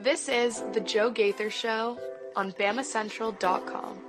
This is The Joe Gaither Show on BamaCentral.com.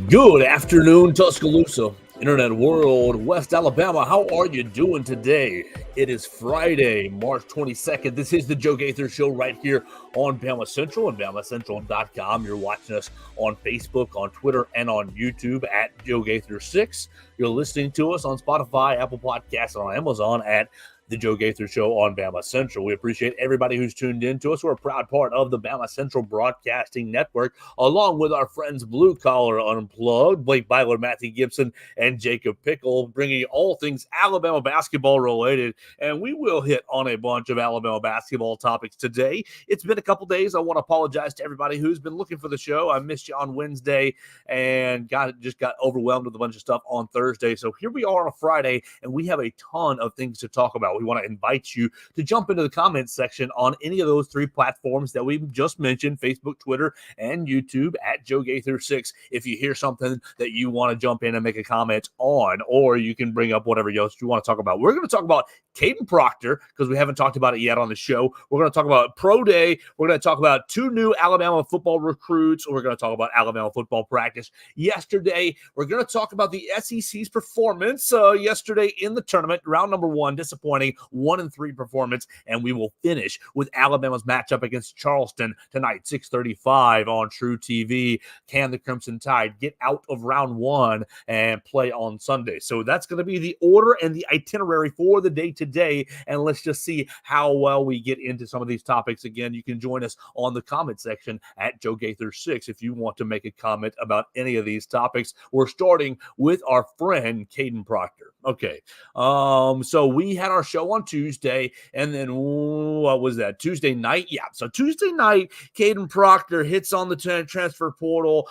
Good afternoon, Tuscaloosa, Internet World, West Alabama. How are you doing today? It is Friday, March 22nd. This is the Joe Gaither Show right here on BamaCentral and BamaCentral.com. You're watching us on Facebook, on Twitter, and on YouTube at Joe Gaither 6. You're listening to us on Spotify, Apple Podcasts, and on Amazon at The Joe Gaither Show on BamaCentral. We appreciate everybody who's tuned in to us. We're a proud part of the BamaCentral Broadcasting Network, along with our friends Blue Collar Unplugged, Blake Byler, Matthew Gibson, and Jacob Pickle, bringing you all things Alabama basketball related. And we will hit on a bunch of Alabama basketball topics today. It's been a couple days. I want to apologize to everybody who's been looking for the show. I missed you on Wednesday and just got overwhelmed with a bunch of stuff on Thursday. So here we are on a Friday, and we have a ton of things to talk about. We want to invite you to jump into the comments section on any of those three platforms that we just mentioned, Facebook, Twitter, and YouTube at Joe Gaither 6. If you hear something that you want to jump in and make a comment on, or you can bring up whatever else you want to talk about. We're going to talk about Kadyn Proctor because we haven't talked about it yet on the show. We're going to talk about Pro Day. We're going to talk about two new Alabama football recruits. We're going to talk about Alabama football practice yesterday. We're going to talk about the SEC's performance yesterday in the tournament, round number 1, disappointing 1-3 performance, and we will finish with Alabama's matchup against Charleston tonight, 6:35 on True TV. Can the Crimson Tide get out of round 1 and play on Sunday? So that's going to be the order and the itinerary for the day today, and let's just see how well we get into some of these topics. Again, you can join us on the comment section at Joe Gaither 6 if you want to make a comment about any of these topics. We're starting with our friend Kadyn Proctor. Okay, so we had our show on Tuesday, and then what was that? Tuesday night? Yeah, so Tuesday night, Kadyn Proctor hits on the transfer portal,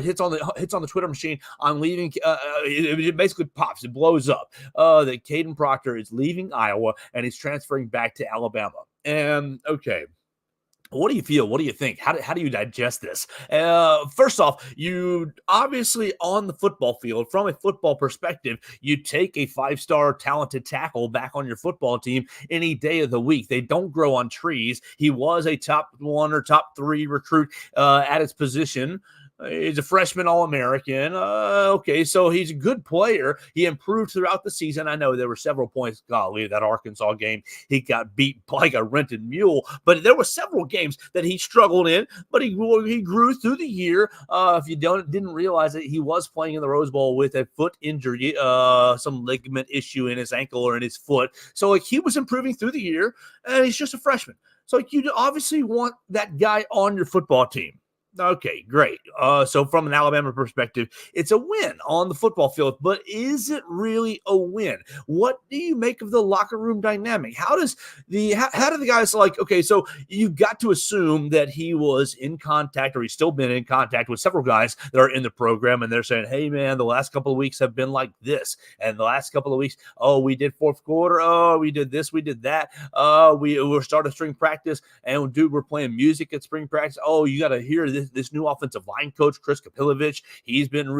hits on the Twitter machine. I'm leaving. It basically pops. It blows up that Kadyn Proctor is leaving Iowa and he's transferring back to Alabama. And okay. What do you feel? What do you think? How do you digest this? First off, you obviously on the football field, from a football perspective, you take a 5-star talented tackle back on your football team any day of the week. They don't grow on trees. He was a top 1 or top 3 recruit at his position. He's a freshman All-American. Okay, so he's a good player. He improved throughout the season. I know there were several points. Golly, that Arkansas game, he got beat like a rented mule. But there were several games that he struggled in, but he grew through the year. If you didn't realize it, he was playing in the Rose Bowl with a foot injury, some ligament issue in his ankle or in his foot. So like he was improving through the year, and he's just a freshman. So you obviously want that guy on your football team. Okay, great. So from an Alabama perspective, it's a win on the football field, but is it really a win? What do you make of the locker room dynamic? How do the guys like, okay, so you've got to assume that he was in contact, or he's still been in contact with several guys that are in the program, and they're saying, hey man, the last couple of weeks have been like this. And the last couple of weeks, oh, we did fourth quarter. Oh, we did this, we did that. We're starting spring practice, and dude, we're playing music at spring practice. Oh, you got to hear this new offensive line coach, Chris Kapilovich. He's been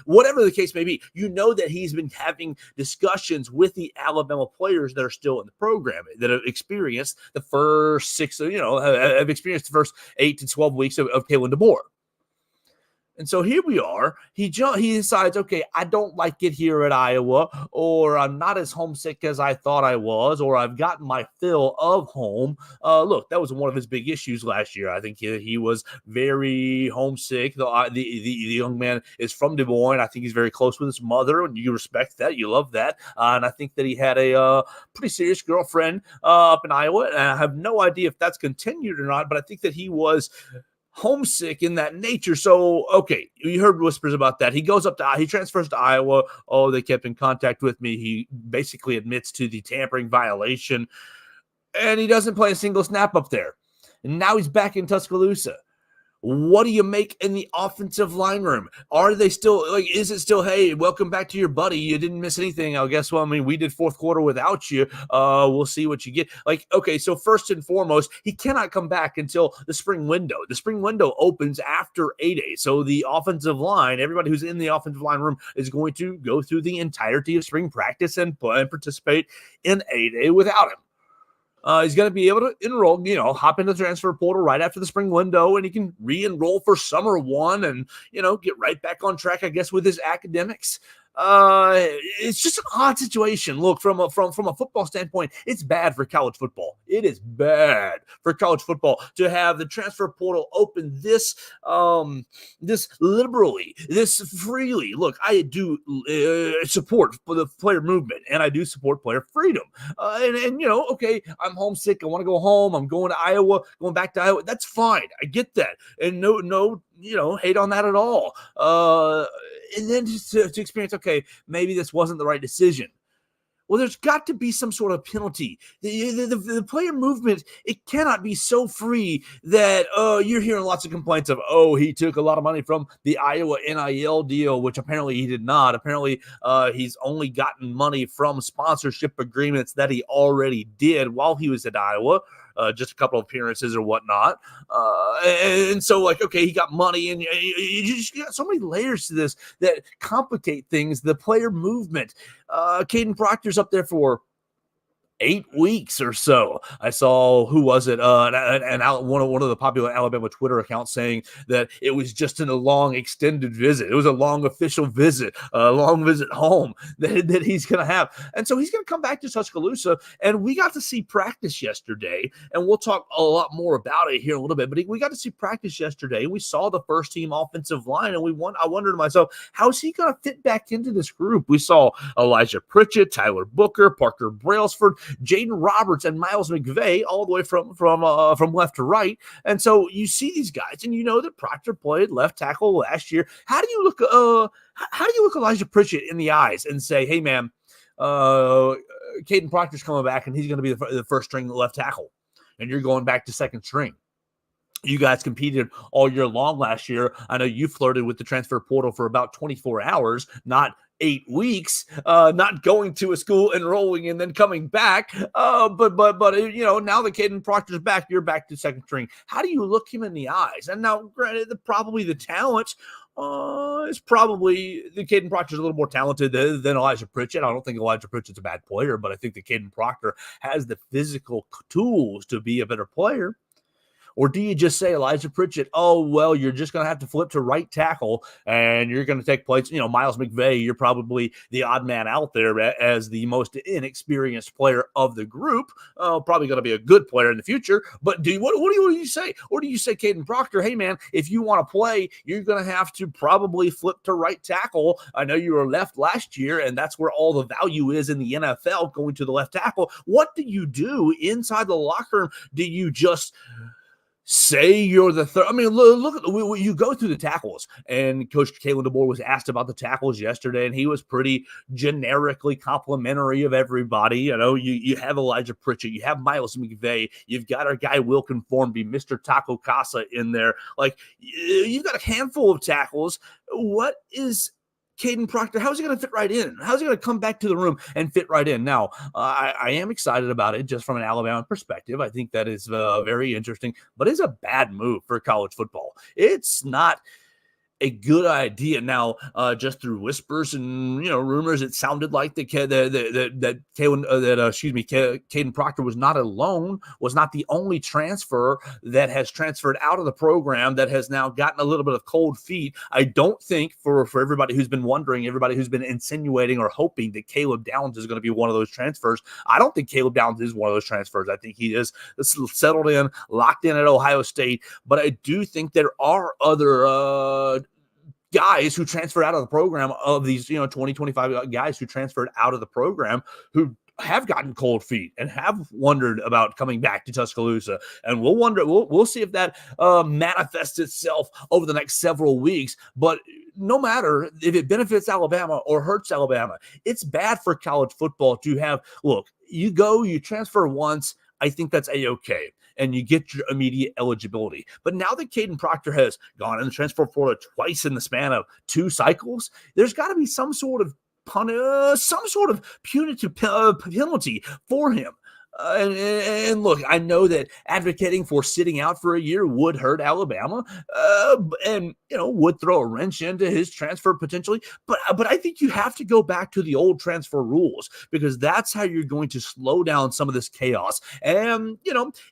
whatever the case may be, that he's been having discussions with the Alabama players that are still in the program that have experienced the first 8 to 12 weeks of Kalen DeBoer. And so here we are. He decides, okay, I don't like it here at Iowa, or I'm not as homesick as I thought I was, or I've gotten my fill of home. Look, that was one of his big issues last year. I think he was very homesick. The young man is from Des Moines. I think he's very close with his mother, and you respect that. You love that. And I think that he had a pretty serious girlfriend up in Iowa. And I have no idea if that's continued or not, but I think that he was homesick in that nature. So, okay, you heard whispers about that. He transfers to Iowa. Oh, they kept in contact with me. He basically admits to the tampering violation, and he doesn't play a single snap up there. And now he's back in Tuscaloosa. What do you make in the offensive line room? Are they still like? Is it still? Hey, welcome back to your buddy. You didn't miss anything. I guess. Well, I mean, we did fourth quarter without you. We'll see what you get. Like, okay, so first and foremost, he cannot come back until the spring window. The spring window opens after 8A. So the offensive line, everybody who's in the offensive line room, is going to go through the entirety of spring practice and participate in 8A without him. He's going to be able to enroll, hop into the transfer portal right after the spring window, and he can re-enroll for summer one and, get right back on track, I guess, with his academics. It's just an odd situation. Look, from a football standpoint, it's bad for college football. It is bad for college football to have the transfer portal open this liberally, this freely. Look, I do support for the player movement, and I do support player freedom. And okay, I'm homesick. I want to go home. I'm going to Iowa, going back to Iowa. That's fine. I get that, and no, hate on that at all. And then to experience, okay, maybe this wasn't the right decision. Well, there's got to be some sort of penalty. The player movement, it cannot be so free that you're hearing lots of complaints of, he took a lot of money from the Iowa NIL deal, which apparently he did not. Apparently, he's only gotten money from sponsorship agreements that he already did while he was at Iowa. Just a couple of appearances or whatnot. And so, like, okay, he got money, and you just got so many layers to this that complicate things. The player movement. Kadyn Proctor's up there for 8 weeks or so. I saw, who was it? One of the popular Alabama Twitter accounts saying that it was just a long extended visit. It was a long official visit, a long visit home that he's going to have. And so he's going to come back to Tuscaloosa, and we got to see practice yesterday, and we'll talk a lot more about it here in a little bit, but we got to see practice yesterday. We saw the first team offensive line, and I wondered to myself, how's he going to fit back into this group? We saw Elijah Pritchett, Tyler Booker, Parker Brailsford, Jaden Roberts, and Miles McVay, all the way from left to right. And so you see these guys, and you know that Proctor played left tackle last year. How do you look Elijah Pritchett in the eyes and say, hey man, Kadyn Proctor's coming back, and he's going to be the first string left tackle, and you're going back to second string? You guys competed all year long last year. I know you flirted with the transfer portal for about 24 hours, not 8 weeks, not going to a school, enrolling, and then coming back. But now that Kadyn Proctor's back, you're back to second string. How do you look him in the eyes? And now, granted, probably the talent is probably the Kadyn Proctor's a little more talented than Elijah Pritchett. I don't think Elijah Pritchett's a bad player, but I think that Kadyn Proctor has the physical tools to be a better player. Or do you just say, Elijah Pritchett, you're just going to have to flip to right tackle, and you're going to take place, Miles McVay, you're probably the odd man out there as the most inexperienced player of the group, probably going to be a good player in the future. But what do you say? Or do you say, Kadyn Proctor, hey, man, if you want to play, you're going to have to probably flip to right tackle. I know you were left last year, and that's where all the value is in the NFL, going to the left tackle. What do you do inside the locker room? Do you just say you're the third? I mean, look, you go through the tackles, and Coach Kalen DeBoer was asked about the tackles yesterday, and he was pretty generically complimentary of everybody. You have Elijah Pritchett, you have Miles McVay, you've got our guy Wilkin Formby, Mr. Taco Casa in there. Like, you've got a handful of tackles. What is Kadyn Proctor, how's he going to fit right in? How's he going to come back to the room and fit right in? Now, I am excited about it just from an Alabama perspective. I think that is very interesting, but it's a bad move for college football. It's not a good idea. Now, just through whispers and rumors, it sounded like Kadyn Proctor was not alone, was not the only transfer that has transferred out of the program that has now gotten a little bit of cold feet. I don't think for everybody who's been wondering, everybody who's been insinuating or hoping that Caleb Downs is going to be one of those transfers, I don't think Caleb Downs is one of those transfers. I think he is settled in, locked in at Ohio State, but I do think there are other guys who transferred out of the program, of these 20, 25 guys who transferred out of the program, who have gotten cold feet and have wondered about coming back to Tuscaloosa. And we'll see if that manifests itself over the next several weeks. But no matter if it benefits Alabama or hurts Alabama, it's bad for college football to have, look, you transfer once. I think that's A-okay. And you get your immediate eligibility. But now that Kadyn Proctor has gone in the transfer portal twice in the span of 2 cycles, there's got to be some sort of punitive penalty for him. And look, I know that advocating for sitting out for a year would hurt Alabama, and would throw a wrench into his transfer potentially. But I think you have to go back to the old transfer rules, because that's how you're going to slow down some of this chaos. And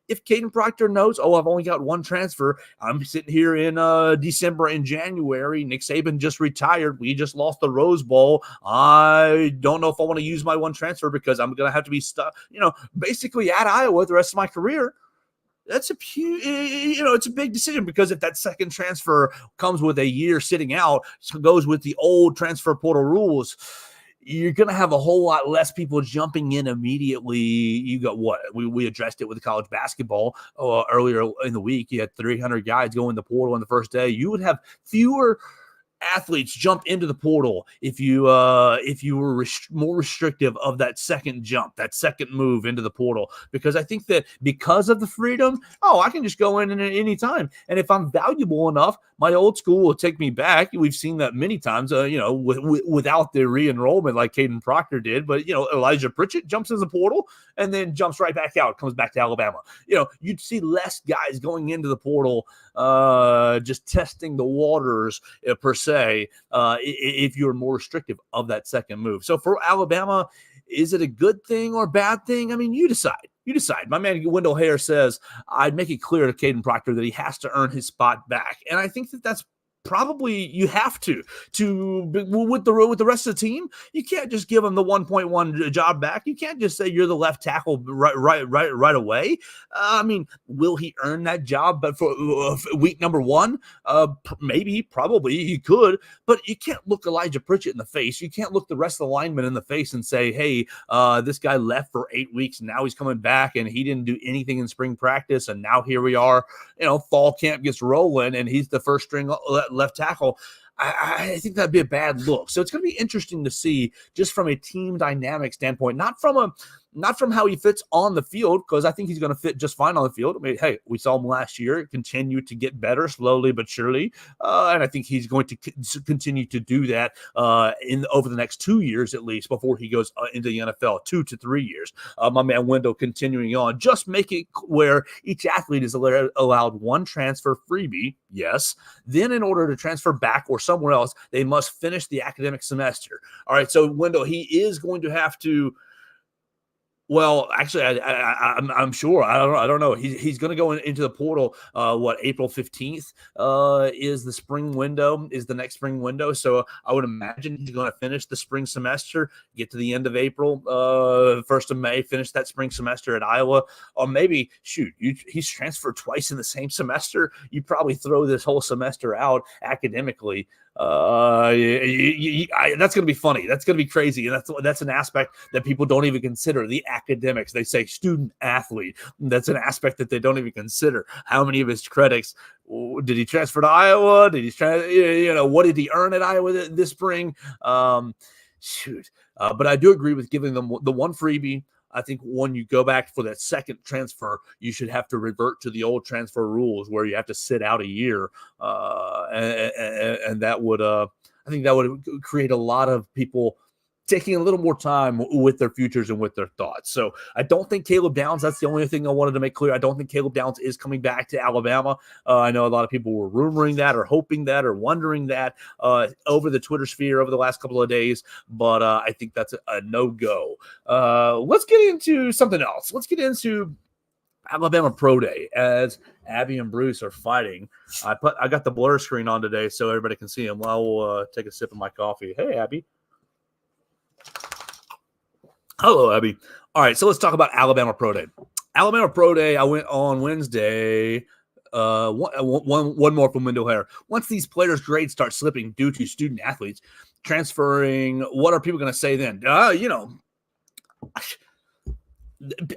if Kadyn Proctor knows, I've only got 1 transfer. I'm sitting here in December and January. Nick Saban just retired. We just lost the Rose Bowl. I don't know if I want to use my 1 transfer because I'm going to have to be stuck, basically at Iowa the rest of my career. That's it's a big decision, because if that second transfer comes with a year sitting out, goes with the old transfer portal rules, you're going to have a whole lot less people jumping in immediately. You got what? We addressed it with college basketball earlier in the week. You had 300 guys go in the portal on the first day. You would have fewer athletes jump into the portal if you were more restrictive of that second jump, that second move into the portal, because I think that because of the freedom, I can just go in at any time, and if I'm valuable enough, my old school will take me back. We've seen that many times, without the re-enrollment like Kadyn Proctor did. But Elijah Pritchett jumps in the portal and then jumps right back out, comes back to Alabama. You'd see less guys going into the portal, just testing the waters per se, if you're more restrictive of that second move. So for Alabama, is it a good thing or bad thing? I mean, you decide. My man Wendell Hare says, I'd make it clear to Kadyn Proctor that he has to earn his spot back. And I think that that's probably, you have to with the rest of the team. You can't just give them the 1.1 job back. You can't just say you're the left tackle right away. I mean, will he earn that job? But for week number 1, maybe, probably he could. But you can't look Elijah Pritchett in the face. You can't look the rest of the linemen in the face and say, hey, this guy left for 8 weeks and now he's coming back and he didn't do anything in spring practice, and now here we are. Fall camp gets rolling and he's the first string left tackle. I think that'd be a bad look. So it's going to be interesting to see, just from a team dynamic standpoint, not from how he fits on the field, because I think he's going to fit just fine on the field. I mean, hey, we saw him last year continue to get better slowly but surely, and I think he's going to continue to do that over the next 2 years at least before he goes into the NFL, 2 to 3 years. My man Wendell continuing on, just make it where each athlete is allowed 1 transfer freebie, yes. Then in order to transfer back or somewhere else, they must finish the academic semester. All right, so Wendell, he is going to have to. Well, actually, I'm sure. I don't know. He's going to go into the portal. April 15th is the spring window, is the next spring window. So I would imagine he's going to finish the spring semester, get to the end of April, 1st of May, finish that spring semester at Iowa. Or maybe, he's transferred twice in the same semester. You probably throw this whole semester out academically. That's going to be funny. That's going to be crazy. And that's an aspect that people don't even consider. The academics, they say student athlete. That's an aspect that they don't even consider. How many of his credits did he transfer to Iowa? Did he what did he earn at Iowa this spring? But I do agree with giving them the 1 freebie. I think when you go back for that second transfer, you should have to revert to the old transfer rules where you have to sit out a year, and that would, I think that would create a lot of people taking a little more time with their futures and with their thoughts. So I don't think Caleb Downs, that's the only thing I wanted to make clear. I don't think Caleb Downs is coming back to Alabama. I know a lot of people were rumoring that or hoping that or wondering that over the Twitter sphere over the last couple of days, but I think that's a no-go. Let's get into something else. Let's get into Alabama Pro Day as Abby and Bruce are fighting. I got the blur screen on today so everybody can see them. I'll take a sip of my coffee. Hey, Abby. Hello, Abby. All right, so let's talk about Alabama Pro Day. Alabama Pro Day, I went on Wednesday. One more from Wendell Hare. Once these players' grades start slipping due to student athletes transferring, what are people going to say then?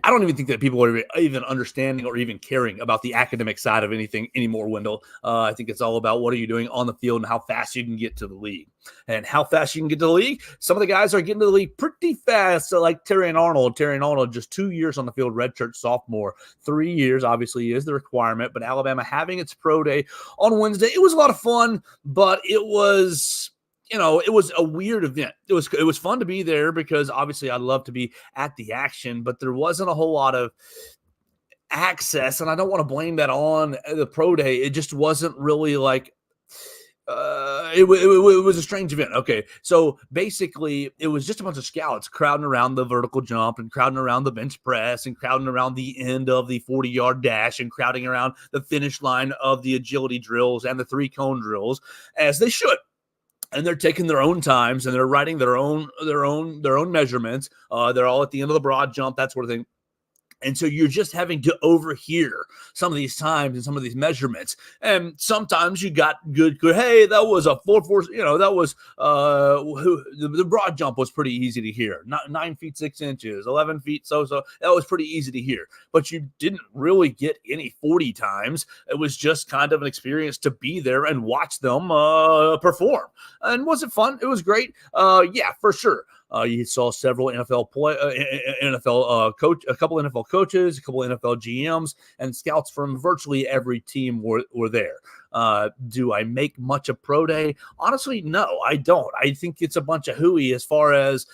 I don't even think that people are even understanding or even caring about the academic side of anything anymore, Wendell. I think it's all about what are you doing on the field and how fast you can get to the league. And how fast you can get to the league, some of the guys are getting to the league pretty fast, so like Terry Arnold. Terry Arnold, just 2 years on the field, redshirt sophomore. 3 years, obviously, is the requirement, but Alabama having its pro day on Wednesday. It was a lot of fun, but it was it was a weird event. It was fun to be there because obviously I'd love to be at the action, but there wasn't a whole lot of access, and I don't want to blame that on the pro day. It just wasn't really like it was a strange event. Okay, so basically, it was just a bunch of scouts crowding around the vertical jump and crowding around the bench press and crowding around the end of the 40-yard dash and crowding around the finish line of the agility drills and the 3-cone drills, as they should. And they're taking their own times and they're writing their own measurements. They're all at the end of the broad jump, that sort of thing. And so you're just having to overhear some of these times and some of these measurements. And sometimes you got good, hey, that was a 4.4, that was, the broad jump was pretty easy to hear. 9 feet, 6 inches, 11 feet, so. That was pretty easy to hear. But you didn't really get any 40 times. It was just kind of an experience to be there and watch them perform. And was it fun? It was great. Yeah, for sure. You saw several NFL coach, a couple NFL coaches, a couple NFL GMs, and scouts from virtually every team were there. Do I make much of pro day? Honestly, no, I don't. I think it's a bunch of hooey as far as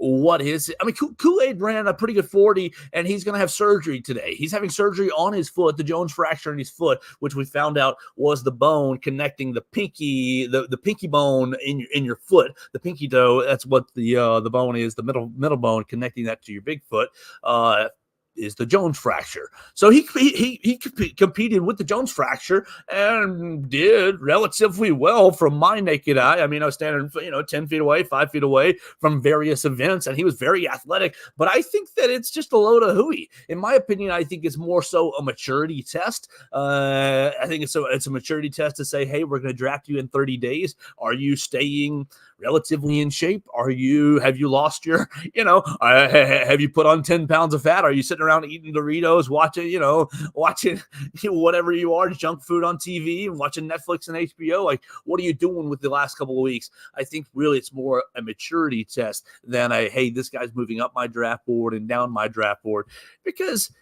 what is it? I mean, Kool-Aid ran a pretty good 40, and he's going to have surgery today. He's having surgery on his foot, the Jones fracture in his foot, which we found out was the bone connecting the pinky, the pinky bone in your foot, the pinky toe. That's what the bone is, the middle bone connecting that to your big foot. Is the Jones fracture. So he competed with the Jones fracture and did relatively well from my naked eye. I mean, I was standing 10 feet away, 5 feet away from various events, and he was very athletic. But I think that it's just a load of hooey. In my opinion, I think it's more so a maturity test. I think it's a maturity test to say, hey, we're going to draft you in 30 days. Are you staying relatively in shape? Have you lost your, have you put on 10 pounds of fat? Are you sitting around eating Doritos, watching whatever you are, junk food on TV and watching Netflix and HBO? Like, what are you doing with the last couple of weeks? I think really it's more a maturity test than hey, this guy's moving up my draft board and down my draft board, because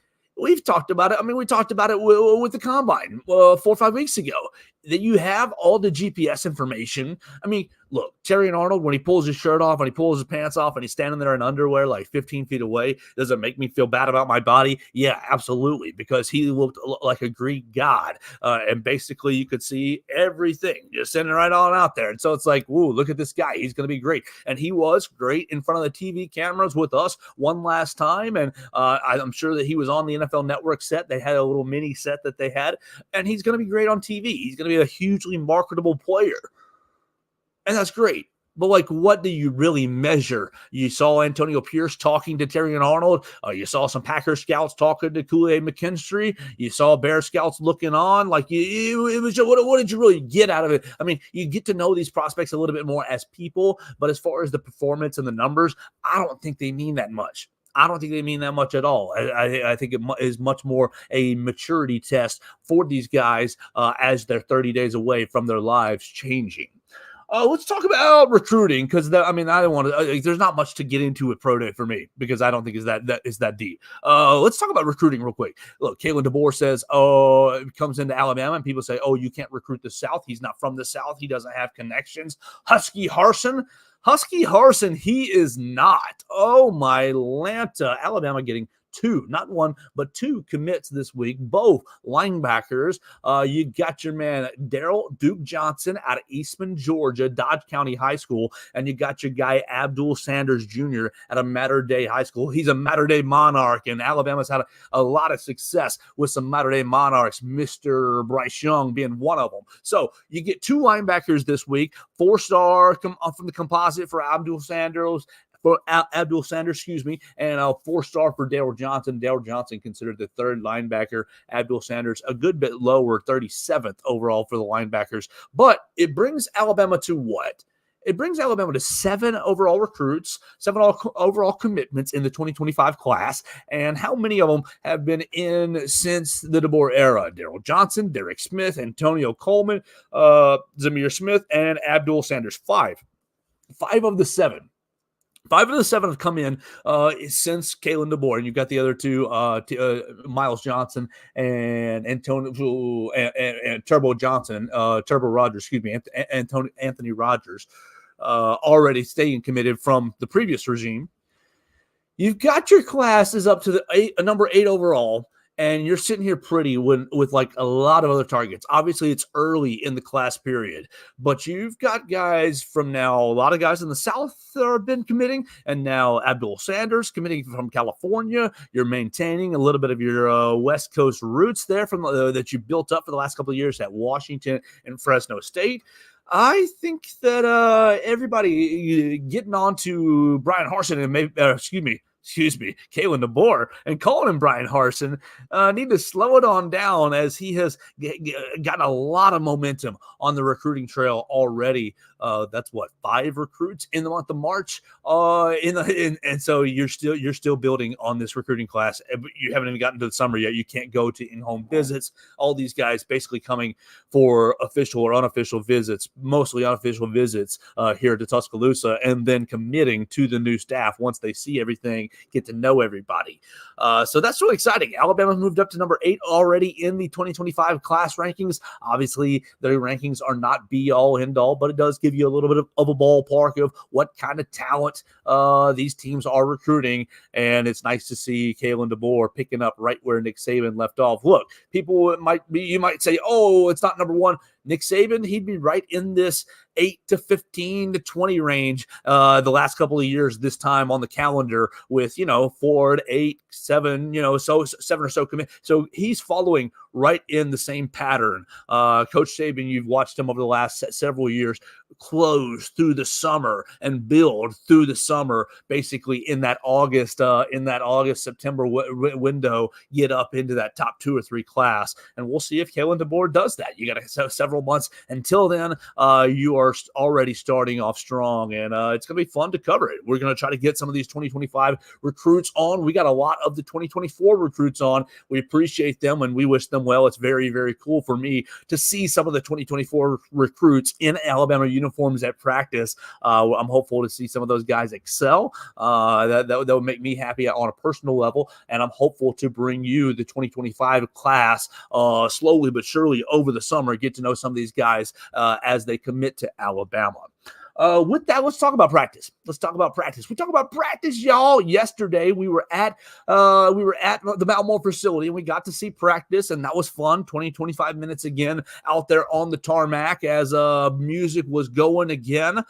we've talked about it. I mean, we talked about it with the combine 4 or 5 weeks ago, that you have all the GPS information. I mean, look, Terry Arnold, when he pulls his shirt off and he pulls his pants off and he's standing there in underwear like 15 feet away, does it make me feel bad about my body? Yeah, absolutely, because he looked like a Greek god. And basically you could see everything just sitting right on out there. And so it's like, ooh, look at this guy. He's going to be great. And he was great in front of the TV cameras with us one last time. And I'm sure that he was on the NFL Network set. They had a little mini set that they had. And he's going to be great on TV. He's going to be a hugely marketable player. And that's great. But, like, what do you really measure? You saw Antonio Pierce talking to Terry and Arnold. You saw some Packer scouts talking to Kool-Aid McKinstry. You saw Bear scouts looking on. Like, it was just, what did you really get out of it? I mean, you get to know these prospects a little bit more as people. But as far as the performance and the numbers, I don't think they mean that much. I don't think they mean that much at all. I think it is much more a maturity test for these guys as they're 30 days away from their lives changing. Let's talk about recruiting, because I don't want to. There's not much to get into with pro day for me, because I don't think is that deep. Let's talk about recruiting real quick. Look, Kalen DeBoer says, comes into Alabama, and people say, you can't recruit the South. He's not from the South. He doesn't have connections. Husky Harsin, he is not. Oh my Lanta, Alabama getting 2, not 1, but 2 commits this week, both linebackers. You got your man Daryl Duke Johnson out of Eastman, Georgia, Dodge County High School, and you got your guy Abdul Sanders Jr. at a Mater Dei High School. He's a Mater Dei Monarch, and Alabama's had a lot of success with some Mater Dei Monarchs, Mr. Bryce Young being one of them. So you get 2 linebackers this week, 4-star from the composite for Abdul Sanders, and a 4-star for Dale Johnson. Dale Johnson considered the 3rd linebacker. Abdul Sanders a good bit lower, 37th overall for the linebackers. But it brings Alabama to what? It brings Alabama to 7 overall recruits, 7 overall commitments in the 2025 class. And how many of them have been in since the DeBoer era? Daryl Johnson, Derek Smith, Antonio Coleman, Zamir Smith, and Abdul Sanders. 5. 5 of the 7. 5 of the 7 have come in since Kalen DeBoer, and you've got the other two, Miles Johnson and Antonio and Turbo Johnson, Turbo Rogers, excuse me, Anthony Rogers, already staying committed from the previous regime. You've got your classes up to the number 8 overall, and you're sitting here pretty with like a lot of other targets. Obviously, it's early in the class period, but you've got guys from now, a lot of guys in the South that have been committing, and now Abdul Sanders committing from California. You're maintaining a little bit of your West Coast roots there from that you built up for the last couple of years at Washington and Fresno State. I think that everybody getting on to Brian Harsin and maybe, excuse me, Kalen DeBoer and calling him Brian Harsin need to slow it on down, as he has gotten a lot of momentum on the recruiting trail already. That's what, 5 recruits in the month of March. And so you're still building on this recruiting class. But you haven't even gotten to the summer yet. You can't go to in-home visits. All these guys basically coming for official or unofficial visits, mostly unofficial visits here to Tuscaloosa, and then committing to the new staff once they see everything, get to know everybody. So that's really exciting. Alabama moved up to number 8 already in the 2025 class rankings. Obviously, their rankings are not be-all, end-all, but it does give you a little bit of a ballpark of what kind of talent these teams are recruiting. And it's nice to see Kalen DeBoer picking up right where Nick Saban left off. Look, you might say, oh, it's not number 1. Nick Saban, he'd be right in this 8 to 15 to 20 range the last couple of years, this time on the calendar with, 4 to 8, 7, so 7 or so commit. So he's following right in the same pattern. Coach Saban, you've watched him over the last several years close through the summer and build through the summer, basically in that August, September window, get up into that top 2 or 3 class. And we'll see if Kalen DeBoer does that. You got to have several months until then. You are already starting off strong, and it's going to be fun to cover it. We're going to try to get some of these 2025 recruits on. We got a lot of the 2024 recruits on. We appreciate them, and we wish them well. It's very, very cool for me to see some of the 2024 recruits in Alabama uniforms at practice. I'm hopeful to see some of those guys excel. That would make me happy on a personal level, and I'm hopeful to bring you the 2025 class slowly but surely over the summer. Get to know some of these guys as they commit to Alabama. With that, let's talk about practice. We talked about practice, y'all. Yesterday, we were at the Baltimore facility, and we got to see practice, and that was fun. 25 minutes again out there on the tarmac as music was going again.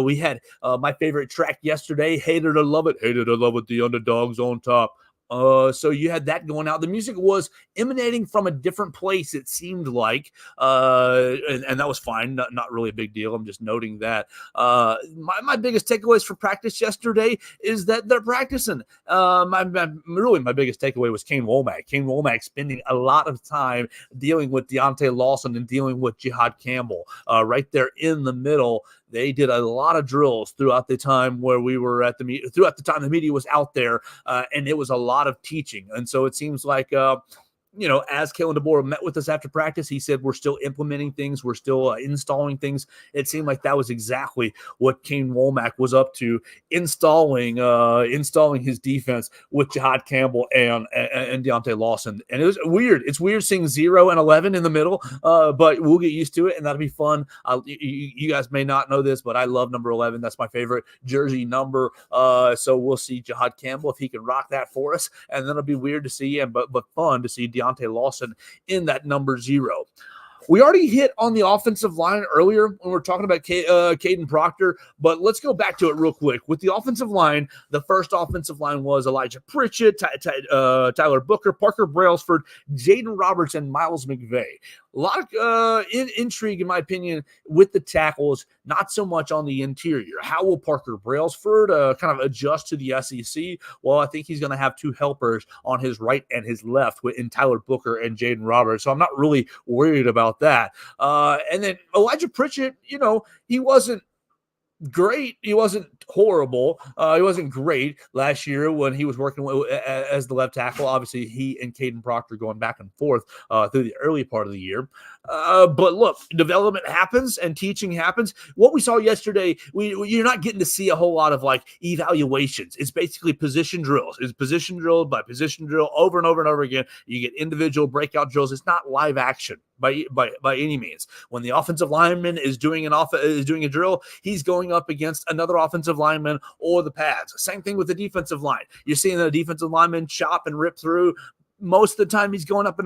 We had my favorite track yesterday, Hated or Love It, the underdogs on top. So you had that going out. The music was emanating from a different place, it seemed like, and that was fine. Not really a big deal. I'm just noting that. My biggest takeaways for practice yesterday is that they're practicing. My biggest takeaway was Kane Womack. Kane Womack spending a lot of time dealing with Deontay Lawson and dealing with Jihad Campbell right there in the middle. They did a lot of drills throughout the time where we were at throughout the time the media was out there, and it was a lot of teaching. And so it seems like as Kalen DeBoer met with us after practice, he said, we're still implementing things. We're still installing things. It seemed like that was exactly what Kane Womack was up to, installing his defense with Jihad Campbell and Deontay Lawson. And it was weird. It's weird seeing 0 and 11 in the middle, but we'll get used to it, and that'll be fun. You guys may not know this, but I love number 11. That's my favorite jersey number. So we'll see Jihad Campbell if he can rock that for us, and then it'll be weird to see, but fun to see Deontay Lawson in that number 0. We already hit on the offensive line earlier when we were talking about Kadyn Proctor, but let's go back to it real quick. With the offensive line, the first offensive line was Elijah Pritchett, Tyler Booker, Parker Brailsford, Jaden Roberts, and Miles McVay. A lot of intrigue, in my opinion, with the tackles, not so much on the interior. How will Parker Brailsford kind of adjust to the SEC? Well, I think he's going to have 2 helpers on his right and his left in Tyler Booker and Jaden Roberts, so I'm not really worried about that. And then Elijah Pritchett, he wasn't great. He wasn't horrible. He wasn't great last year when he was working as the left tackle. Obviously, he and Kadyn Proctor going back and forth through the early part of the year. But look, development happens and teaching happens. What we saw yesterday, you're not getting to see a whole lot of like evaluations. It's basically position drills. It's position drill by position drill over and over and over again. You get individual breakout drills. It's not live action by any means. When the offensive lineman is doing a drill, he's going up against another offensive lineman or the pads. Same thing with the defensive line. You're seeing the defensive lineman chop and rip through. Most of the time, he's going up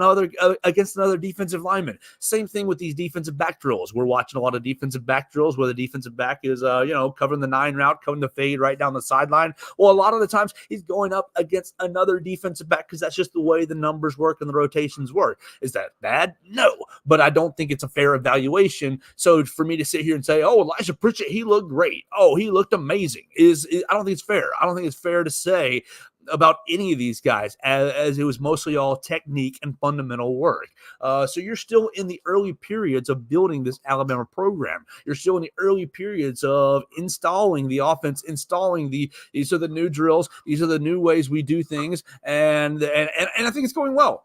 against another defensive lineman. Same thing with these defensive back drills. We're watching a lot of defensive back drills where the defensive back is, covering the 9 route, covering the fade right down the sideline. Well, a lot of the times he's going up against another defensive back because that's just the way the numbers work and the rotations work. Is that bad? No, but I don't think it's a fair evaluation. So for me to sit here and say, "Oh, Elijah Pritchett, he looked great. Oh, he looked amazing," I don't think it's fair. I don't think it's fair to say about any of these guys, as it was mostly all technique and fundamental work. So you're still in the early periods of building this Alabama program. You're still in the early periods of installing the offense, installing these are the new drills, these are the new ways we do things, and I think it's going well.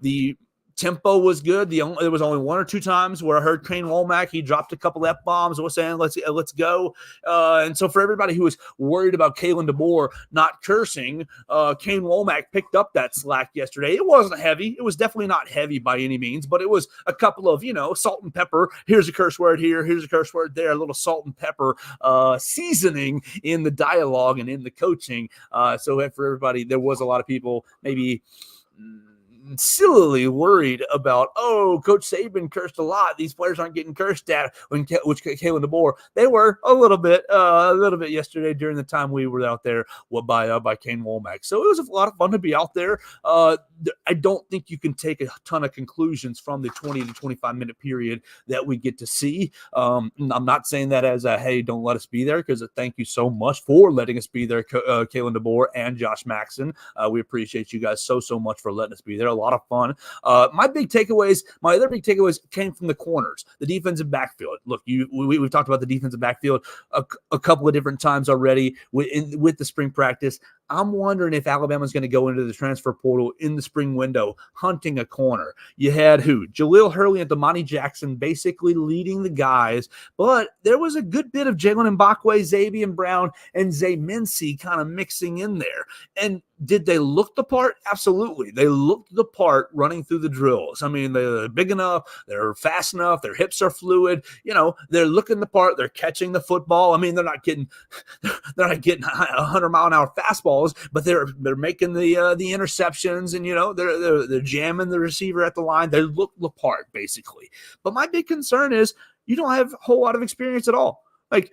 The tempo was good. There was only 1 or 2 times where I heard Kane Womack, he dropped a couple F-bombs, was saying, let's go. And so for everybody who was worried about Kalen DeBoer not cursing, Kane Womack picked up that slack yesterday. It wasn't heavy. It was definitely not heavy by any means, but it was a couple of, salt and pepper. Here's a curse word here. Here's a curse word there. A little salt and pepper seasoning in the dialogue and in the coaching. So for everybody, there was a lot of people maybe sillily worried about, Coach Saban cursed a lot. These players aren't getting cursed at. Which Kalen DeBoer, they were a little bit yesterday during the time we were out there by Kane Womack. So it was a lot of fun to be out there. I don't think you can take a ton of conclusions from the 20 to 25 minute period that we get to see. I'm not saying that as a, hey, don't let us be there, because thank you so much for letting us be there, Kalen DeBoer and Josh Maxson. We appreciate you guys so much for letting us be there. A lot of fun. My other big takeaways came from the corners, the defensive backfield. Look, we've talked about the defensive backfield a couple of different times already with the spring practice. I'm wondering if Alabama's going to go into the transfer portal in the spring window hunting a corner. You had Jaleel Hurley and Damani Jackson basically leading the guys, but there was a good bit of Jalen Mbakwe, Xavier Brown, and Zay Mincy kind of mixing in there. And did they look the part? Absolutely. They looked the part running through the drills. I mean, they're big enough, they're fast enough, their hips are fluid. They're looking the part, they're catching the football. I mean, they're not getting 100-mile-an-hour fastballs, but they're making the interceptions, and they're jamming the receiver at the line. They look the part basically. But my big concern is you don't have a whole lot of experience at all. Like,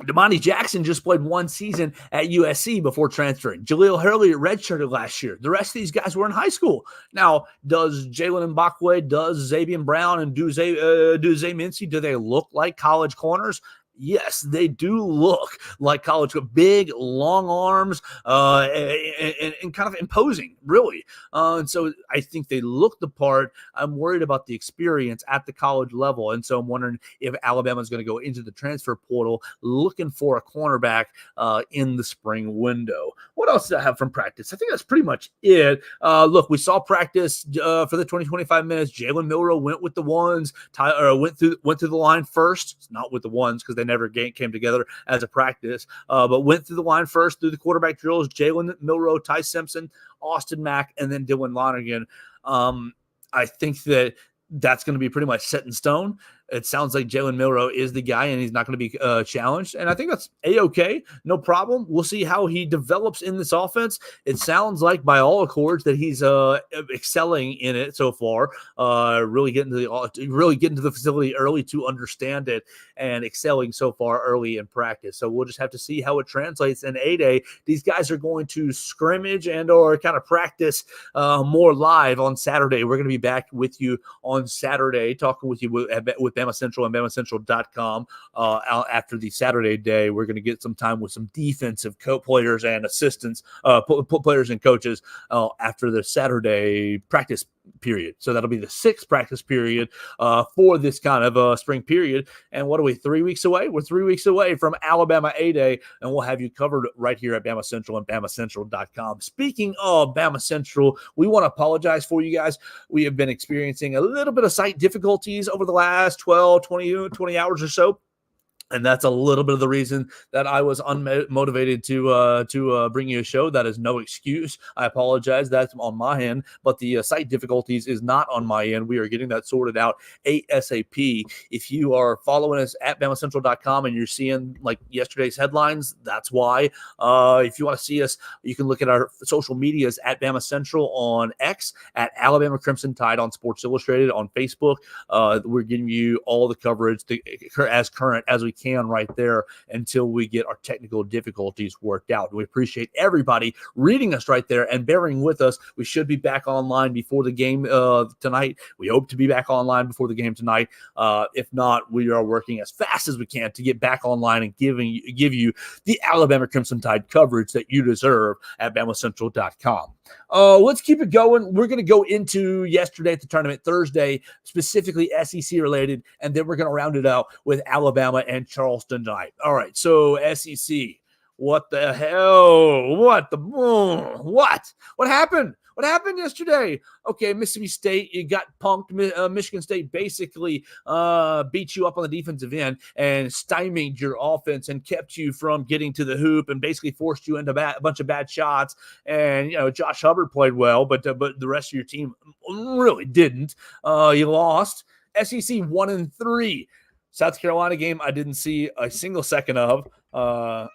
Damani Jackson just played 1 season at USC before transferring. Jaleel Hurley redshirted last year. The rest of these guys were in high school. Now, does Jalen Mbakwe, does Xavier Brown, and do Zay Mincy, do they look like college corners? Yes, they do look like college, big, long arms, and kind of imposing, really. And so I think they look the part. I'm worried about the experience at the college level. And so I'm wondering if Alabama's going to go into the transfer portal looking for a cornerback in the spring window. What else did I have from practice? I think that's pretty much it. Look, we saw practice for the 20-25 minutes. Jalen Milroe went with the ones, went through the line first, not with the ones because they never came together as a practice, but went through the line first, through the quarterback drills. Jalen Milroe, Ty Simpson, Austin Mack, and then Dylan Lonergan. I think that's going to be pretty much set in stone. It sounds like Jalen Milroe is the guy, and he's not going to be challenged. And I think that's A-okay. No problem. We'll see how he develops in this offense. It sounds like, by all accords, that he's excelling in it so far. Really getting to the facility early to understand it, and excelling so far early in practice. So we'll just have to see how it translates in A-Day. These guys are going to scrimmage and or kind of practice more live on Saturday. We're going to be back with you on Saturday, talking with you with BamaCentral and BamaCentral.com. After the Saturday day, we're going to get some time with some defensive players and assistants, players and coaches after the Saturday practice period. So that'll be the 6th practice period for this kind of spring period. And what are we, 3 weeks away? We're 3 weeks away from Alabama A-Day, and we'll have you covered right here at BamaCentral and BamaCentral.com. Speaking of Bama Central, we want to apologize for you guys. We have been experiencing a little bit of site difficulties over the last 12, 20 hours or so. And that's a little bit of the reason that I was unmotivated to bring you a show. That is no excuse. I apologize. That's on my end, but the site difficulties is not on my end. We are getting that sorted out ASAP. If you are following us at BamaCentral.com and you're seeing like yesterday's headlines, that's why. If you want to see us, you can look at our social medias at Bama Central on X, at Alabama Crimson Tide on Sports Illustrated on Facebook. We're giving you all the coverage as current as we can right there until we get our technical difficulties worked out. We appreciate everybody reading us right there and bearing with us. We should be back online before the game tonight. We hope to be back online before the game tonight. If not, we are working as fast as we can to get back online and give you the Alabama Crimson Tide coverage that you deserve at BamaCentral.com. Let's keep it going. We're going to go into yesterday at the tournament, Thursday, specifically SEC related, and then we're going to round it out with Alabama and Charleston tonight. All right, so SEC, what the hell? What happened? What happened yesterday? Okay, Mississippi State, you got punked. Michigan State basically beat you up on the defensive end and stymied your offense and kept you from getting to the hoop and basically forced you into a bunch of bad shots. And, Josh Hubbard played well, but the rest of your team really didn't. You lost. SEC 1-3. South Carolina game I didn't see a single second of. What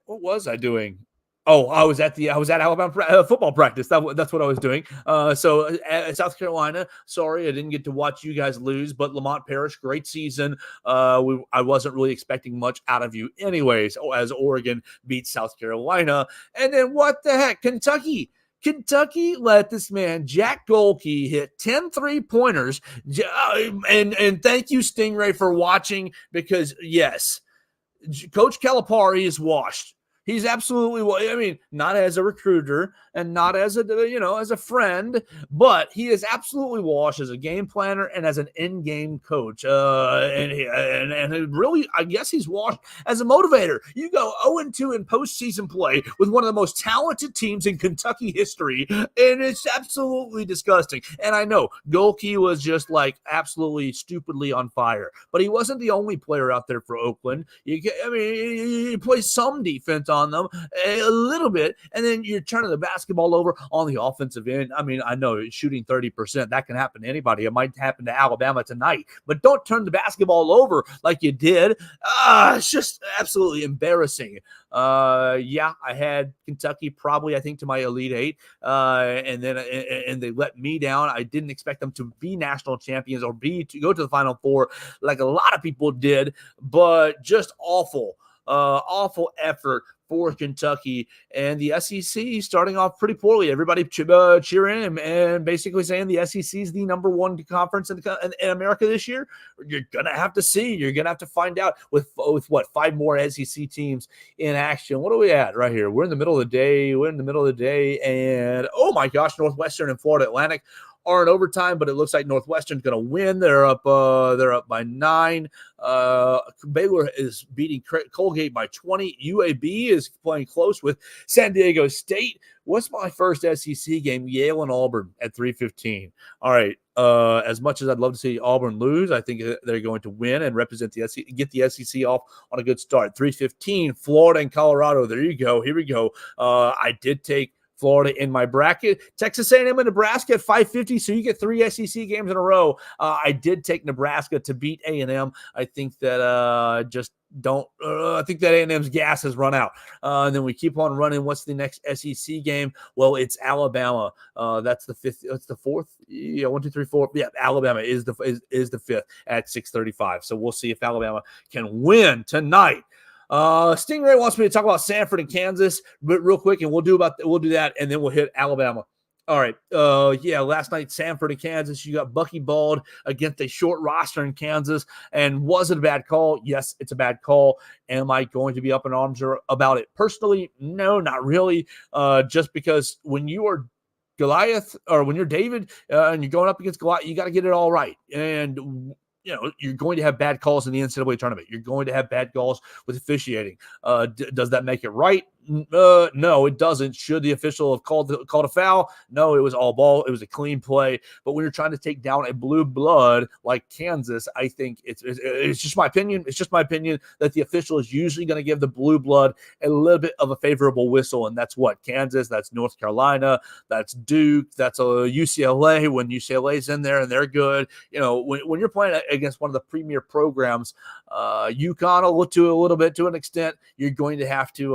was I doing? Oh, I was at Alabama football practice. That's what I was doing. So at South Carolina, sorry, I didn't get to watch you guys lose, but Lamont Parrish, great season. I wasn't really expecting much out of you anyways, as Oregon beats South Carolina. And then what the heck? Kentucky let this man, Jack Golke, hit 10 3-pointers. And thank you, Stingray, for watching, because, yes, Coach Calipari is washed. He's absolutely, not as a recruiter and not as a friend, but he is absolutely washed as a game planner and as an in-game coach. And really, I guess he's washed as a motivator. You go 0-2 in postseason play with one of the most talented teams in Kentucky history, and it's absolutely disgusting. And I know Golke was just like absolutely stupidly on fire, but he wasn't the only player out there for Oakland. You play some defense on them a little bit, and then you're turning the basketball over on the offensive end. I know shooting 30%, that can happen to anybody. It might happen to Alabama tonight, but don't turn the basketball over like you did. It's just absolutely embarrassing. I had Kentucky probably, I think, to my Elite Eight, and they let me down. I didn't expect them to be national champions or to go to the Final Four like a lot of people did, but just awful effort for Kentucky. And the SEC starting off pretty poorly. Everybody cheering and basically saying the SEC is the number one conference in America this year. You're going to have to see. You're going to have to find out with what, 5 more SEC teams in action. What are we at right here? We're in the middle of the day. And, oh, my gosh, Northwestern and Florida Atlantic are in overtime, but it looks like Northwestern's going to win. They're up by 9. Baylor is beating Colgate by 20. UAB is playing close with San Diego State. What's my first SEC game? Yale and Auburn at 3:15. All right. As much as I'd love to see Auburn lose, I think they're going to win and represent the SEC, get the SEC off on a good start. 3:15, Florida and Colorado. There you go. Here we go. I did take Florida in my bracket. Texas A&M and Nebraska at 5:50, so you get 3 SEC games in a row. I did take Nebraska to beat A&M. I think that I think that A&M's gas has run out. And then we keep on running. What's the next SEC game? Well, it's Alabama. That's the 5th. That's the 4th. Yeah, 1, 2, 3, 4. Yeah, Alabama is the 5th at 6:35. So we'll see if Alabama can win tonight. Stingray wants me to talk about Sanford and Kansas, but real quick, and we'll do that, and then we'll hit Alabama. All right. Last night, Sanford and Kansas, you got Bucky Bald against a short roster in Kansas. And was it a bad call? Yes, it's a bad call. Am I going to be up in arms about it? Personally, no, not really. Just because when you are Goliath, or when you're David and you're going up against Goliath, you got to get it all right. And you're going to have bad calls in the NCAA tournament. You're going to have bad calls with officiating. Does that make it right? No, it doesn't. Should the official have called a foul? No, it was all ball. It was a clean play. But when you're trying to take down a blue blood like Kansas, I think it's just my opinion. It's just my opinion that the official is usually going to give the blue blood a little bit of a favorable whistle, and that's what Kansas, that's North Carolina, that's Duke, that's UCLA. When UCLA's in there and they're good, when you're playing against one of the premier programs, UConn will look to a little bit to an extent. You're going to have to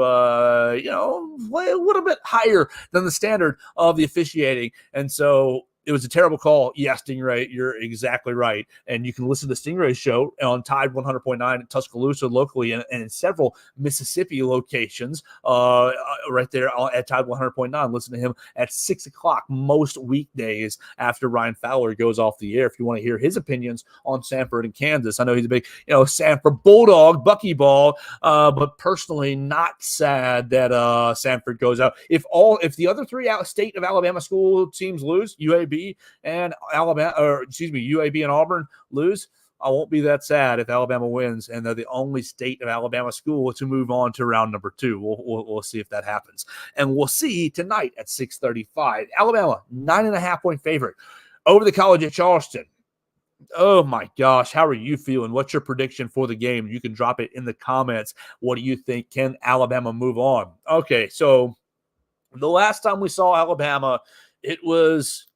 play a little bit higher than the standard of the officiating. And so it was a terrible call. Yeah, Stingray, you're exactly right. And you can listen to Stingray's show on Tide 100.9 in Tuscaloosa locally and in several Mississippi locations right there at Tide 100.9. Listen to him at 6 o'clock most weekdays after Ryan Fowler goes off the air if you want to hear his opinions on Sanford and Kansas. I know he's a big, Sanford Bulldog, buckyball, but personally not sad that Sanford goes out. If the other three state of Alabama school teams lose, UAB and UAB and Auburn lose, I won't be that sad if Alabama wins and they're the only state of Alabama school to move on to round number 2. We'll see if that happens. And we'll see tonight at 6:35. Alabama, 9.5-point favorite over the College at Charleston. Oh my gosh, how are you feeling? What's your prediction for the game? You can drop it in the comments. What do you think? Can Alabama move on? Okay, so the last time we saw Alabama, it was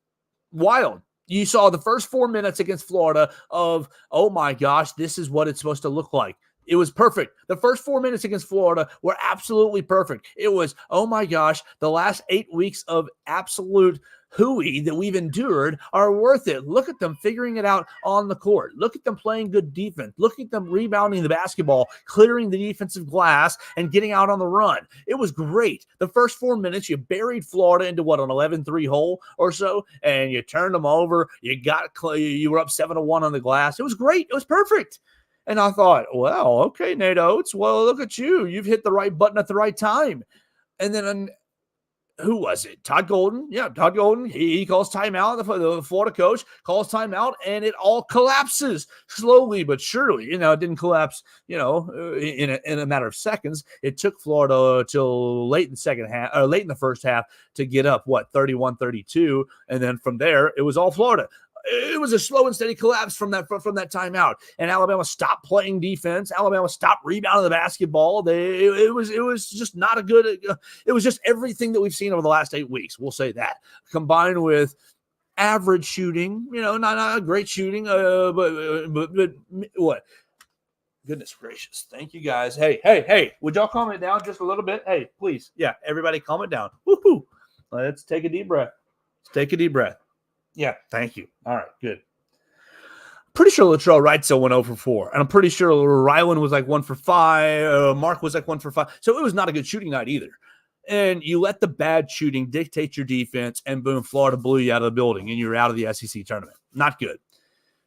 wild. You saw the first 4 minutes against Florida of, oh my gosh, this is what it's supposed to look like. It was perfect. The first 4 minutes against Florida were absolutely perfect. It was, oh my gosh, the last 8 weeks of absolute hooey that we've endured are worth it. Look at them figuring it out on the court. Look at them playing good defense. Look at them rebounding the basketball, clearing the defensive glass, and getting out on the run. It was great. The first 4 minutes, you buried Florida into an 11-3 hole or so, and you turned them over. You were up 7-1 on the glass. It was great. It was perfect. And I thought, well, okay, Nate Oates, well, look at you. You've hit the right button at the right time. And then who was it? Todd Golden. Yeah, Todd Golden. He calls timeout. The Florida coach calls timeout, and it all collapses slowly but surely. It didn't collapse, in a matter of seconds. It took Florida till late in the first half to get up, 31-32, and then from there it was all Florida. It was a slow and steady collapse from that timeout, and Alabama stopped playing defense. Alabama stopped rebounding the basketball. It was just not a good. It was just everything that we've seen over the last 8 weeks. We'll say that, combined with average shooting. Not a great shooting, but what? Goodness gracious! Thank you guys. Hey! Would y'all calm it down just a little bit? Hey, please, yeah, everybody, calm it down. Woohoo! Let's take a deep breath. Yeah, thank you. All right, good. Pretty sure Latrell Wrightsell went 0 for 4, and I'm pretty sure Ryland was like 1 for 5. Mark was like 1 for 5. So it was not a good shooting night either. And you let the bad shooting dictate your defense, and boom, Florida blew you out of the building, and you're out of the SEC tournament. Not good.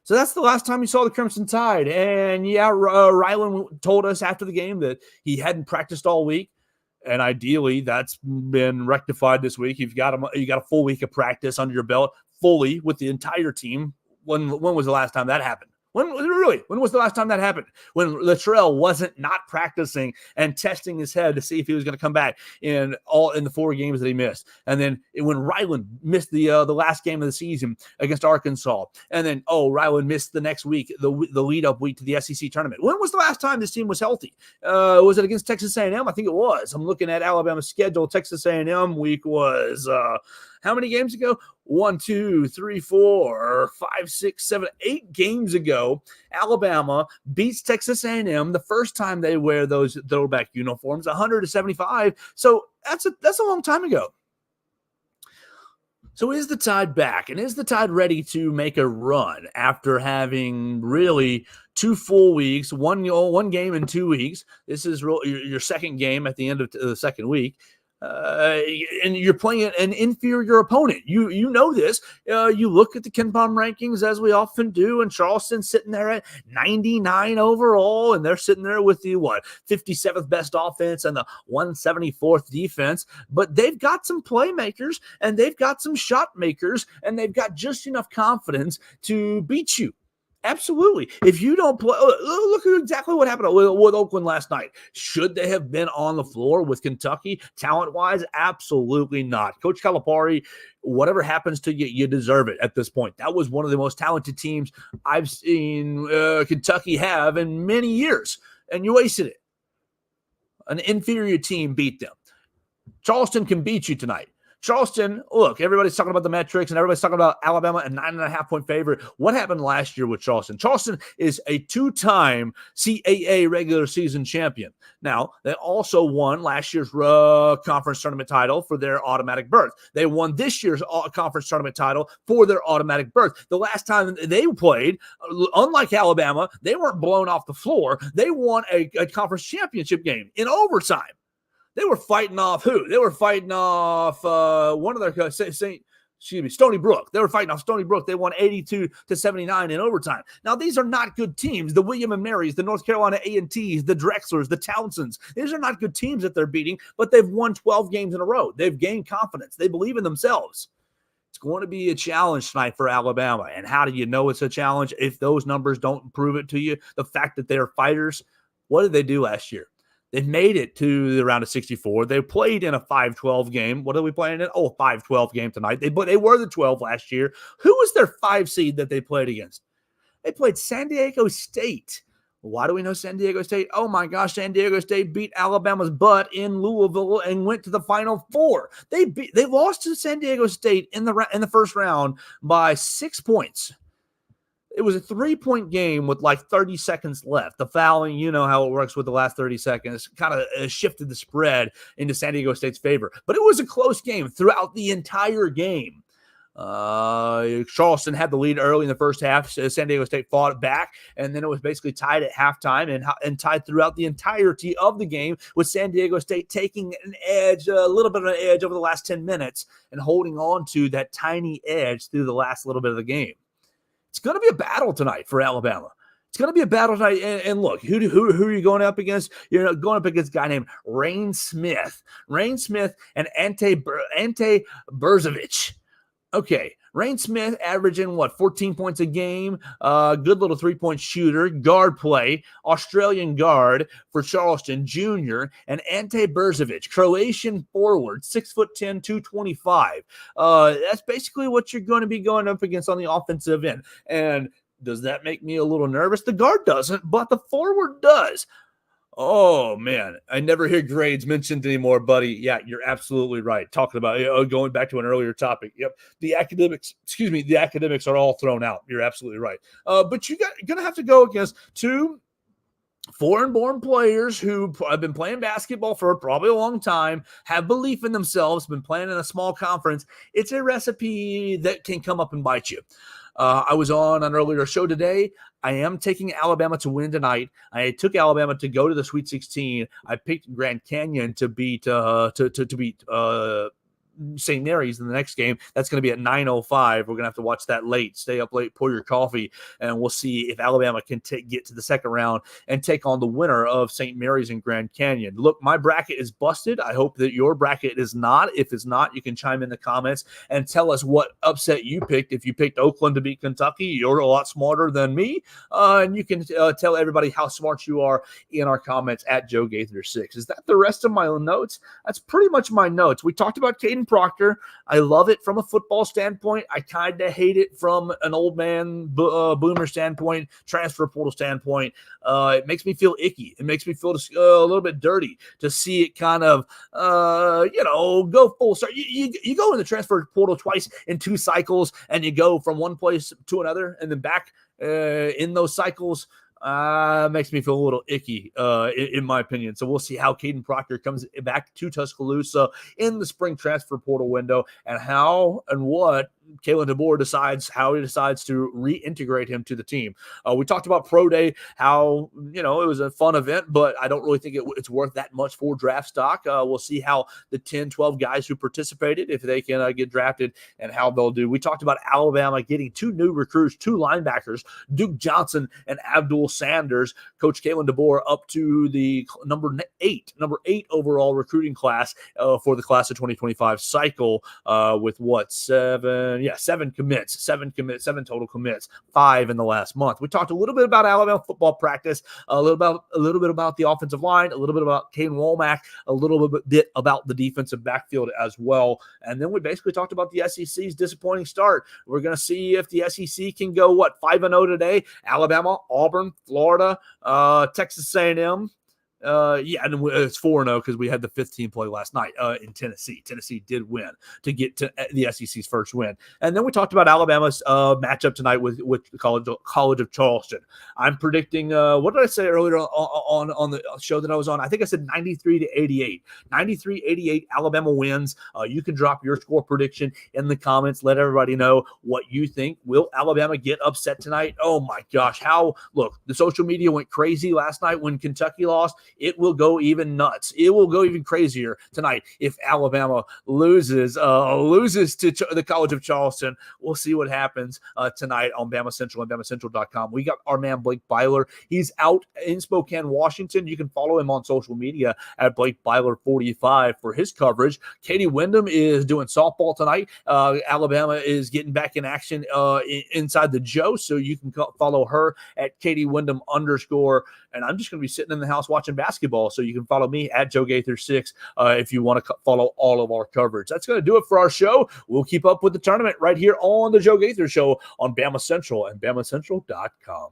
So that's the last time you saw the Crimson Tide. And yeah, Ryland told us after the game that he hadn't practiced all week. And ideally, that's been rectified this week. You got a full week of practice under your belt, fully with the entire team. When was the last time that happened? When was the last time that happened? When Latrell wasn't not practicing and testing his head to see if he was going to come back in the 4 games that he missed. And then when Ryland missed the last game of the season against Arkansas. And then, Ryland missed the next week, the lead up week to the SEC tournament. When was the last time this team was healthy? Was it against Texas A&M? I think it was. I'm looking at Alabama's schedule. Texas A&M week was how many games ago? 1, 2, 3, 4, 5, 6, 7, 8 games ago, Alabama beats Texas A&M the first time they wear those throwback uniforms, 100-75. So that's a long time ago. So is the Tide back, and is the Tide ready to make a run after having really 2 full weeks, one game in 2 weeks? This is your second game at the end of the second week. and you're playing an inferior opponent. You know this. You look at the KenPom rankings, as we often do, and Charleston's sitting there at 99 overall, and they're sitting there with the 57th best offense and the 174th defense. But they've got some playmakers, and they've got some shot makers, and they've got just enough confidence to beat you. Absolutely. If you don't play, look at exactly what happened with Oakland last night. Should they have been on the floor with Kentucky talent-wise? Absolutely not. Coach Calipari, whatever happens to you, you deserve it at this point. That was one of the most talented teams I've seen Kentucky have in many years, and you wasted it. An inferior team beat them. Charleston can beat you tonight. Charleston, look, everybody's talking about the metrics and everybody's talking about Alabama, a 9.5-point favorite. What happened last year with Charleston? Charleston is a 2-time CAA regular season champion. Now, they also won last year's conference tournament title for their automatic berth. They won this year's conference tournament title for their automatic berth. The last time they played, unlike Alabama, they weren't blown off the floor. They won a conference championship game in overtime. They were fighting off who? They were fighting off one of their Stony Brook. They were fighting off Stony Brook. They won 82-79 in overtime. Now, these are not good teams. The William and Marys, the North Carolina A&Ts, the Drexlers, the Townsends. These are not good teams that they're beating, but they've won 12 games in a row. They've gained confidence. They believe in themselves. It's going to be a challenge tonight for Alabama. And how do you know it's a challenge if those numbers don't prove it to you? The fact that they're fighters. What did they do last year? They made it to the round of 64. They played in a 5-12 game. What are we playing in? Oh, a 5-12 game tonight. They were the 12 last year. Who was their 5 seed that they played against? They played San Diego State. Why do we know San Diego State? Oh, my gosh, San Diego State beat Alabama's butt in Louisville and went to the Final Four. They lost to San Diego State in the first round by 6 points. It was a 3-point game with like 30 seconds left. The fouling, you know how it works with the last 30 seconds, kind of shifted the spread into San Diego State's favor. But it was a close game throughout the entire game. Charleston had the lead early in the first half. San Diego State fought it back, and then it was basically tied at halftime and tied throughout the entirety of the game, with San Diego State taking an edge, a little bit of an edge over the last 10 minutes and holding on to that tiny edge through the last little bit of the game. It's going to be a battle tonight for Alabama. It's going to be a battle tonight. And look, who are you going up against? You're going up against a guy named Rain Smith. Rain Smith and Ante Berzovic. Okay, Rain Smith averaging, 14 points a game, good little 3-point shooter, guard play, Australian guard for Charleston, junior, and Ante Berzovic, Croatian forward, 6'10", 225. That's basically what you're going to be going up against on the offensive end. And does that make me a little nervous? The guard doesn't, but the forward does. Oh, man, I never hear grades mentioned anymore, buddy. Yeah, you're absolutely right. Talking about going back to an earlier topic. Yep, the academics are all thrown out. You're absolutely right. But you're going to have to go against 2 foreign-born players who have been playing basketball for probably a long time, have belief in themselves, been playing in a small conference. It's a recipe that can come up and bite you. I was on an earlier show today. I am taking Alabama to win tonight. I took Alabama to go to the Sweet 16. I picked Grand Canyon to beat St. Mary's in the next game. That's going to be at 9:05. We're going to have to watch that late. Stay up late, pour your coffee, and we'll see if Alabama can get to the second round and take on the winner of St. Mary's and Grand Canyon. Look, my bracket is busted. I hope that your bracket is not. If it's not, you can chime in the comments and tell us what upset you picked. If you picked Oakland to beat Kentucky, you're a lot smarter than me. And you can tell everybody how smart you are in our comments at Joe Gaither 6. Is that the rest of my notes? That's pretty much my notes. We talked about Kadyn Proctor. I love it from a football standpoint. I kind of hate it from an old man boomer standpoint, transfer portal standpoint. It makes me feel icky. It makes me feel a little bit dirty to see it kind of, go full start. You go in the transfer portal twice in 2 cycles, and you go from one place to another and then back in those cycles. Makes me feel a little icky, in my opinion. So we'll see how Kadyn Proctor comes back to Tuscaloosa in the spring transfer portal window, and how and what Kalen DeBoer decides how he decides to reintegrate him to the team. We talked about Pro Day, how, it was a fun event, but I don't really think it's worth that much for draft stock. We'll see how the 10, 12 guys who participated, if they can get drafted, and how they'll do. We talked about Alabama getting 2 new recruits, 2 linebackers, Duke Johnson and Abdul Sanders. Coach Kalen DeBoer up to the number 8 overall recruiting class for the class of 2025 cycle with 7 commits, 7 total commits, 5 in the last month. We talked a little bit about Alabama football practice, a little bit about the offensive line, a little bit about Caden Womack, a little bit about the defensive backfield as well. And then we basically talked about the SEC's disappointing start. We're going to see if the SEC can go 5-0 today. Alabama, Auburn, Florida, Texas A&M. And it's 4-0 because we had the 15 play last night in Tennessee. Tennessee did win to get to the SEC's first win. And then we talked about Alabama's matchup tonight with College of Charleston. I'm predicting, what did I say earlier on the show that I was on? I think I said 93-88. 93-88, Alabama wins. You can drop your score prediction in the comments. Let everybody know what you think. Will Alabama get upset tonight? Oh my gosh. Look, the social media went crazy last night when Kentucky lost. It will go even nuts. It will go even crazier tonight if Alabama loses to the College of Charleston. We'll see what happens tonight on BamaCentral and BamaCentral.com. We got our man Blake Byler. He's out in Spokane, Washington. You can follow him on social media at Blake Byler 45 for his coverage. Katie Wyndham is doing softball tonight. Alabama is getting back in action inside the Joe, so you can follow her at Katie Wyndham _. And I'm just going to be sitting in the house watching basketball, so you can follow me at Joe Gaither 6 if you want to follow all of our coverage. That's going to do it for our show. We'll keep up with the tournament right here on the Joe Gaither Show on BamaCentral and BamaCentral.com.